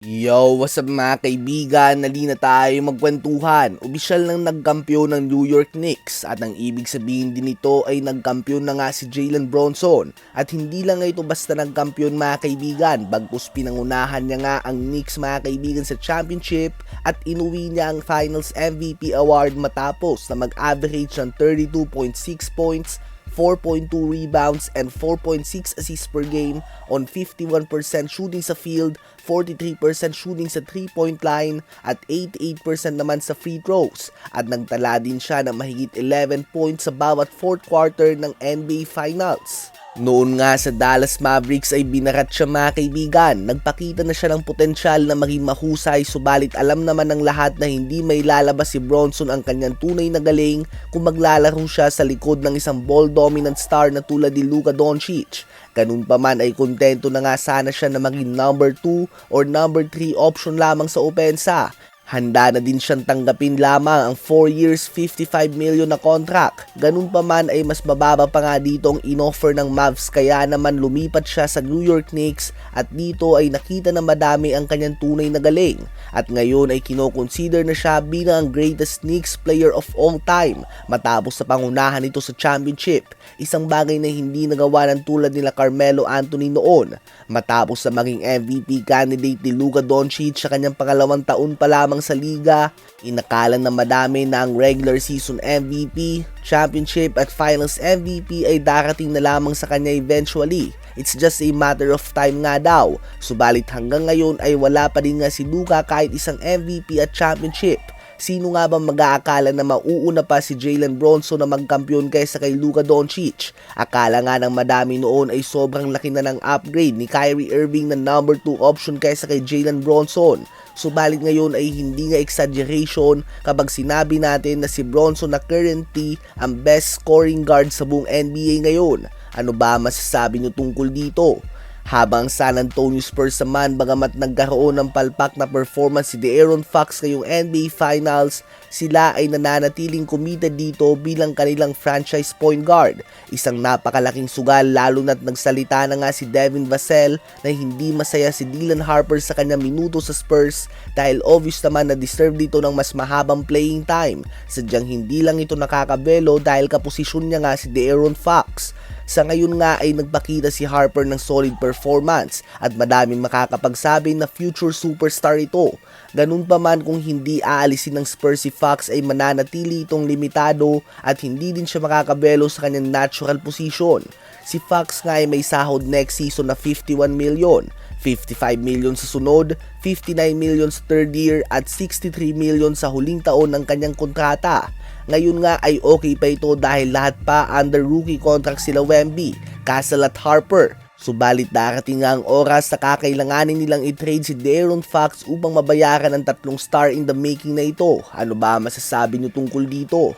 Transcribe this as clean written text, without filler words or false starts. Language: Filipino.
Yo, what's up mga kaibigan? Nali na tayo magkwentuhan. Opisyal nang nagkampiyon ng New York Knicks at ang ibig sabihin din nito ay nagkampiyon na nga si Jalen Brunson. At hindi lang ito basta nagkampiyon mga kaibigan, bagkus pinangunahan niya nga ang Knicks mga kaibigan sa championship at inuwi niya ang Finals MVP award matapos na mag-average ng 32.6 points, 4.2 rebounds and 4.6 assists per game on 51% shooting sa field, 43% shooting sa 3-point line at 88% naman sa free throws. At nagtala din siya ng mahigit 11 points sa bawat fourth quarter ng NBA Finals. Noon nga sa Dallas Mavericks ay binarat siya mga kaibigan. Nagpakita na siya ng potensyal na maging mahusay, subalit alam naman ng lahat na hindi may lalabas si Brunson ang kanyang tunay na galing kung maglalaro siya sa likod ng isang ball dominant star na tulad ni Luka Doncic. Ganun pa man ay kontento na nga sana siya na maging number 2 or number 3 option lamang sa opensa. Handa na din siyang tanggapin lamang ang 4 years 55 million na contract. Ganun pa man ay mas mababa pa nga dito ang inoffer ng Mavs, kaya naman lumipat siya sa New York Knicks at dito ay nakita na madami ang kanyang tunay na galing. At ngayon ay kinoconsider na siya bilang ang greatest Knicks player of all time matapos sa pangunahan nito sa championship. Isang bagay na hindi nagawa ng tulad nila Carmelo Anthony noon. Matapos sa maging MVP candidate ni Luka Doncic sa kanyang pangalawang taon pa lamang sa liga, inakala na madami na ang regular season MVP, championship at finals MVP ay darating na lamang sa kanya eventually. It's just a matter of time nga daw. Subalit hanggang ngayon ay wala pa din nga si Luka kahit isang MVP at championship. Sino nga ba mag-aakala na mauuna pa si Jalen Brunson na magkampiyon kaysa kay Luka Doncic? Akala nga ng madami noon ay sobrang laki na ng upgrade ni Kyrie Irving na number 2 option kaysa kay Jalen Brunson. Subalit ngayon ay hindi nga exaggeration kapag sinabi natin na si Brunson na currently ang best scoring guard sa buong NBA ngayon. Ano ba masasabi nyo tungkol dito? Habang San Antonio Spurs naman, bagamat nagkaroon ng palpak na performance si De'Aaron Fox ngayong NBA Finals, sila ay nananatiling committed dito bilang kanilang franchise point guard. Isang napakalaking sugal lalo na't nagsalita na nga si Devin Vassell na hindi masaya si Dylan Harper sa kanyang minuto sa Spurs dahil obvious naman na deserve dito ng mas mahabang playing time. Sadyang hindi lang ito nakakabelo dahil kaposisyon niya nga si De'Aaron Fox. Sa ngayon nga ay nagpakita si Harper ng solid performance at madaming makakapagsabi na future superstar ito. Ganun pa man kung hindi aalisin ng Spurs si Fox ay mananatili itong limitado at hindi din siya makakabelo sa kanyang natural position. Si Fox nga ay may sahod next season na 51 million, 55 million sa sunod, 59 million sa third year at 63 million sa huling taon ng kanyang kontrata. Ngayon nga ay okay pa ito dahil lahat pa under rookie contract sila Wemby, Castle at Harper. Subalit darating nga ang oras na kakailanganin nilang i-trade si De'Aaron Fox upang mabayaran ang tatlong star in the making na ito. Ano ba masasabi niyo tungkol dito?